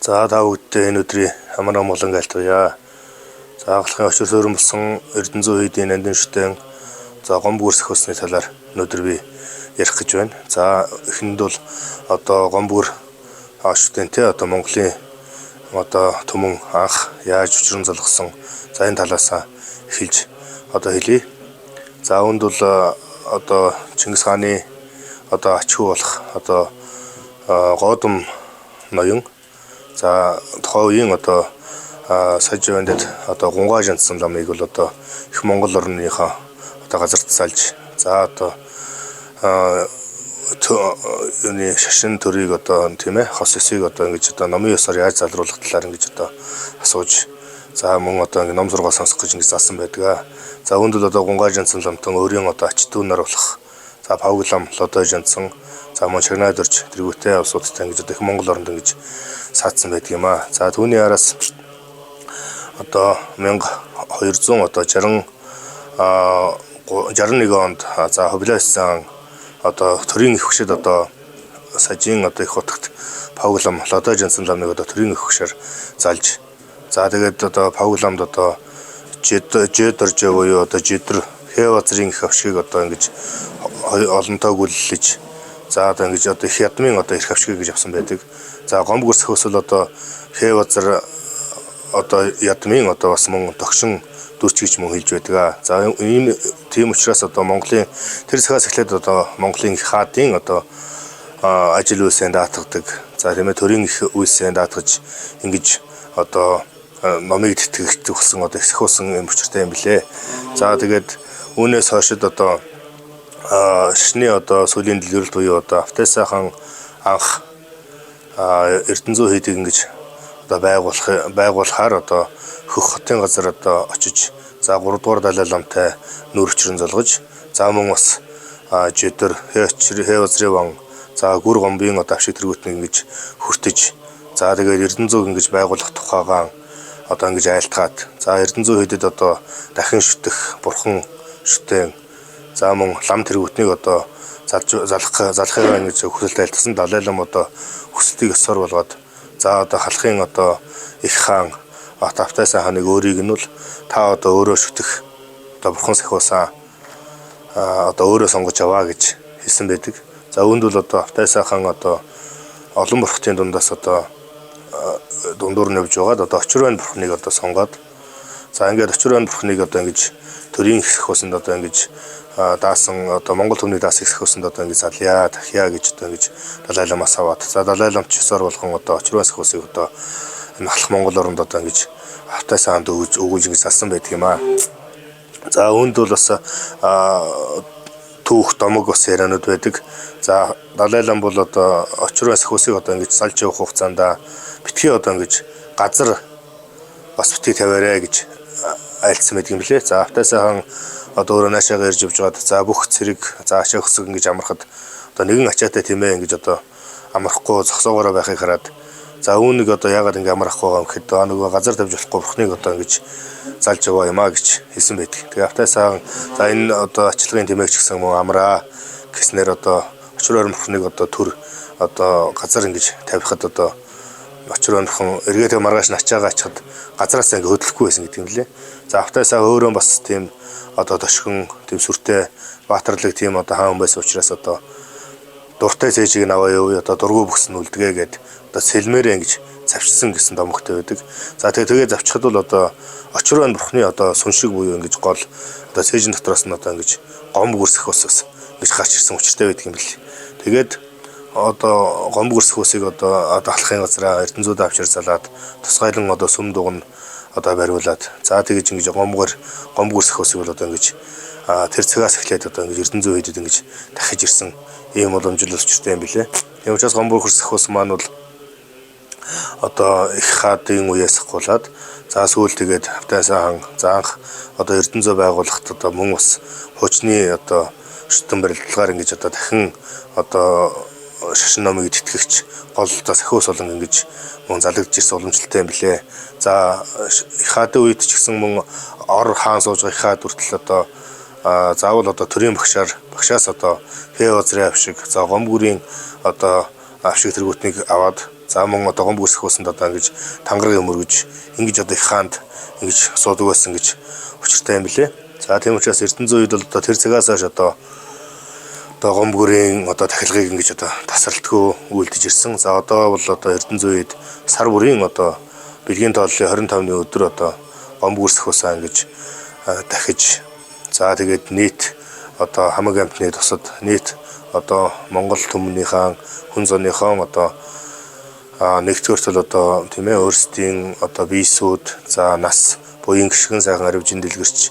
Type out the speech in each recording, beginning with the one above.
За та бүгдээ энэ өдрийн амар амгалан айлтгая. За агуулгын очир суурин болсон Эрдэнэзүү хийдийн нандин шүтэн за гомб гүрсэх усны талаар өнөөдөр би ярих гэж байна. За эхэнд бол одоо гомб гүр шүтэнтэй одоо Монголын одоо түмэн анх яаж учран залгасан за энэ талаас эхэлж одоо хэлье. За үүнд бол одоо Чингис хааны одоо ачуу болох одоо Годом ноён за тухайн үеийн одоо саживэндд одоо гунгаа жандсан ламыг бол одоо их Монгол орныхоо одоо газарт салж за одоо юуны шашин төрийг одоо тийм ээ хос эсийг одоо ингэж одоо номын ёсоор яаж залруулах талаар ингэж одоо асууж за мөн одоо ингэ ном зураг сонсох гэж ингэ заасан байдаг. За үүнд л одоо гунгаа жандсан ламтан өөрийн одоо ач дүүнээр болох за павглам лодой жандсан за мөн чагнаад орж тэргүүтээ улсуудтай ингэж одоо их Монгол оронд ингэж саадсан байдаг юм аа. За түүний араас одоо 1200 одоо 61 онд за хөвлөөсөн одоо төрийн их хөшөд одоо сажийн одоо их хотогт павглам лодой жандсан ламыг одоо төрийн их хөшөөр залж за тэгээд одоо павгламд одоо жэдэрж буюу одоо жэдэр Хэвазрын их авшгийг одоо ингэж олонтоо гүйллэж за одоо ингэж одоо их ядмын одоо их авшгийг гэж авсан байдаг. За гомб гүрсэх өсөл одоо Хэвазар одоо ядмын одоо бас мөн тогшин дүрч гэж мөн хэлж байдаг. За ийм тийм учраас одоо Монголын тэр цагаас эхлээд одоо Монголын их хаадын одоо ажил үйлсэнд даатгадаг. За тийм ээ төрийн их үйлсэнд даатгаж ингэж одоо номыг тэтгэж өгсөн одоо эсхүүсэн юм учиртай юм билээ. За тэгээд үүнээс хойшод одоо шашны одоо сүүлийн дэлгэрэлт буюу одоо Автайсаа хаан анх Эрдэнэзүү хийдийг ингэж одоо байгуулахаар одоо хөх хотын газар одоо очиж за 3 дугаар Далай ламтай нүүр хүчрэн залгаж за мөн бас жэдэр Хэвазрын ван за гүр гомбын одоо авшиг тэргүүтнийг ингэж хүртэж за тэгээд Эрдэнэзүүг ингэж байгуулах тухайгаа одоо ингэж айлтгаад за Эрдэнэзүү хийдэд одоо дахин шүтэх бурхан шүтэн за мөн лам тэргүүтнийг одоо залахыгаа ингэж хүсэлт айлтсан Далай лам одоо хүсэлтийг өсөр болгоод за одоо халахын одоо их хаан Автайсаа хааныг өөрийг нь бол та одоо өөрөө шүтэх одоо бурхан сахиусаа одоо өөрөө сонгож аваа гэж хэлсэн байдаг. За үүнд бол одоо Автайсаа хаан одоо олон бурхтын дундаас одоо дундуур нь явж байгаад одоо очир байн бурхныг одоо сонгоод за ингээд очир байн бурхныг одоо ингэж төрийн их сахиусанд одоо ингэж даасан одоо Монгол төмний даасан их сахиусанд одоо ингэж залъя дахья гэж одоо ингэж Далай ламаас аваад за Далай ламч ёсоор болгон одоо очир байн сахиусыг одоо энэ халах Монгол оронд одоо ингэж Автайсаа хаанд өгүүлж ингэж залсан байдаг юм аа. За үүнд бол бас түүх домог бас яриануд байдаг. За Далай лам бол одоо очир байн сахиусыг одоо ингэж салж явах хугацаанд битгий одоо ингэж газар бас битгий тавиарай гэж айлцсан байдаг юм лээ. За Автайсаа хаан одоо өөрөө наашаага ирж явж байгаад за бүх цэрэг за ачаа хөсөг ингэж амархад одоо нэгэн ачаатай тийм ээ ингэж одоо амархгүй зогсоогоороо байхыг хараад за үүнийг одоо яагаад ингэ амарахгүй байгаа юм гэхэд нөгөө газар тавьж болохгүй бурхныг одоо ингэж залж яваа юм а гэж хэлсэн байдаг. Тэгээ Автайсаа хаан за энэ одоо ачлалын тэмээгч гэсэн мөн амраа гэснээр одоо очир байн бурхныг одоо төр одоо газар ингэж тавихад одоо очир байн бурхан эргээд маргааш начаагаа ачхад газараас ингэ хөдлөхгүй байсан гэдэг юм лээ. За Автайсаа өөрөө бас тийм одоо тошгон тийм сүртэй баатарлаг тийм одоо хаан байсан учраас одоо дуртай цэжийг нь аваа юу одоо дургу бөхсөн үлдгээ гээд одоо сэлмээрээ ингэж завчсан гэсэн домогтой байдаг. За тэгээ завчихад бол одоо очир байн бурхны одоо сүн шиг буюу ингэж гол одоо цэжин дотроос нь одоо ингэж гомб гүрсэх ус гэж гарч ирсэн учиртай байдаг юм бэл. Тэгээд одоо гомб гүрсэх усыг одоо халахын газараа Эрдэнэзүүд авчир залаад тусгайлан одоо сүм дугна одоо бариулаад за тэгэж ингэж гомб гүрсэх усыг бол одоо ингэж тэр цагаас эхлээд одоо ингэж Эрдэнэзүү хийдэд ингэж дахиж ирсэн ийм боломжтой учиртай юм билээ. Тийм учраас гомб гүрсэх ус маань бол одоо их хаадын үеэс хавуулаад за сүүл тэгээд Автайсаа хаан за анх одоо Эрдэнэзүү байгуулахад одоо мөн бас хуучны одоо шүтэн барилдлагаар ингэж одоо дахин одоо шашин номыг тэтгэгч гол одоо сахиус болон ингэж мөн залгаж ирсэн уламжлалтай юм билээ. За их хаадын үед ч гэсэн мөн ор хаан сууж байгаа их хаад хүртэл одоо заавал одоо төрийн багшаас одоо Хэвазрын авшиг за гомб гүрийн одоо авшиг тэргүүтнийг аваад За мөн одоо гомб гүрсэхүүсэнд одоо ингэж тангараг мөргөж ингэж одоо их хаанд ингэж суудаг байсан гэж учиртай юм билээ. За тийм учраас Эрдэнэзэн үед бол одоо тэр цагаас хойш одоо гомб гүрийн одоо тахилгыг ингэж одоо тасралтгүй үйлдэж ирсэн. За одоо бол одоо Эрдэнэзэн үед сар бүрийн одоо бэлгийн тооллын 25-ны өдөр одоо гомб гүрсэхүүсээ ингэж дахиж за тэгээд нийт одоо хамаг амтны тусад нийт одоо Монгол түмний хаан хүн зооныхон одоо нэгдүгээртэл одоо тийм ээ өөрсдийн одоо биесүүд за нас буян гიშгэн сайхан аривжин дэлгэрч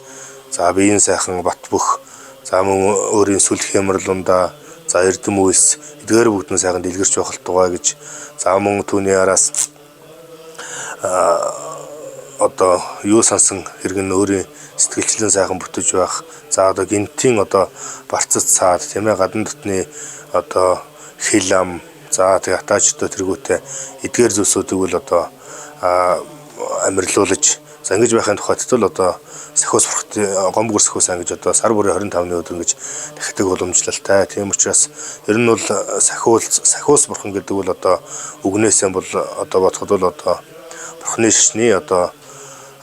за биеийн сайхан бат бөх за мөн өөрийн сүлх хямралунда за эрдэм үйлс эдгээр бүгд нь сайхан дэлгэрч байх тугай гэж за мөн түүний араас одоо юу сансан хэрэгэн өөрийн сэтгэлчлэн сайхан бүтэж байх за одоо гинтийн одоо барцад цаад тийм ээ гадна дотны одоо хил ам за тэг атаачтай тэргүүтээ эдгээр зүйлсүүдийг бол одоо амирлуулж за ингэж байхын тухайд л одоо сахиус бурхт гомб гүрсэхүүс ангиж одоо сар бүрийн 25-ны өдөр ингэж дахидаг уламжлалтай. Тийм учраас ер нь бол сахиус бурхан гэдэг бол одоо үгнээсээ бол одоо бодоход бол одоо бурхны шишний одоо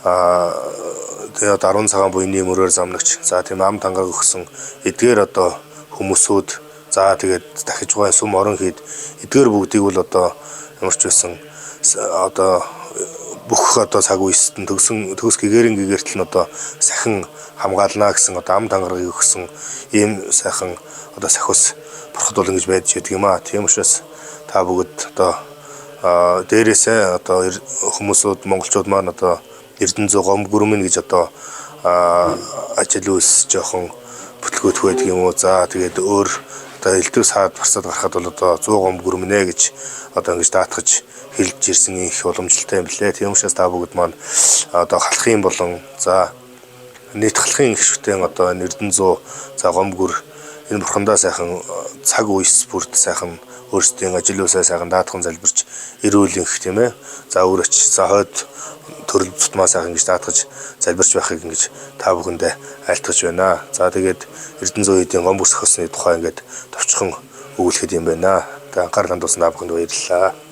тэгээд 10 цагаан буйны мөрөөр замнагч за тийм ам тангараг өгсөн эдгээр одоо хүмүүсүүд за тэгээд дахиж гоо сүм орон хийд эдгээр бүгдийг бол одоо ямарч байсан одоо бүх одоо цаг үеэст нь төгс гэгэрэн гэгэртэл нь одоо сахин хамгаална гэсэн одоо ам тангарагыг өгсөн ийм сайхан одоо сахиус бурхад бол ингэж байж байдаг юм аа. Тийм учраас та бүгд одоо дээрээсээ одоо хүмүүсүүд монголчууд маань одоо Эрдэнэзэн гомб гүрмэн гэж одоо ажил үйлс жоохон бүтлгөөт байдаг юм уу. За тэгээд өөр одоо элдв саад барсаад гарахад бол одоо 100 гомб гүрмэнэ гэж одоо ингэж даатгаж хэлж ирсэн их уламжлалтай юм блэ. Тийм учраас та бүгд маань одоо халахын болон за нийт халахын гишүүтэн одоо Эрдэнэзэн за гомб гүр энэ бурхандаа сайхан цаг үеэс бүрд сайхан өөрсдийн ажил үйлсээ сайхан даатхан залбирч эрүүл инх тийм ээ. За өөрөч за хойд төрөл тутмаа сайхан ингэж даатгаж залбирч байхыг ингэж та бүхэндээ айлтгаж байна. За тэгээд Эрдэнэзэн үеийн гомб гүрсэхүүсний тухай ингэж товчхон өгүүлэхэд юм байна. Тэгээд анхаарал хандуулсан та бүхэнд баярлалаа.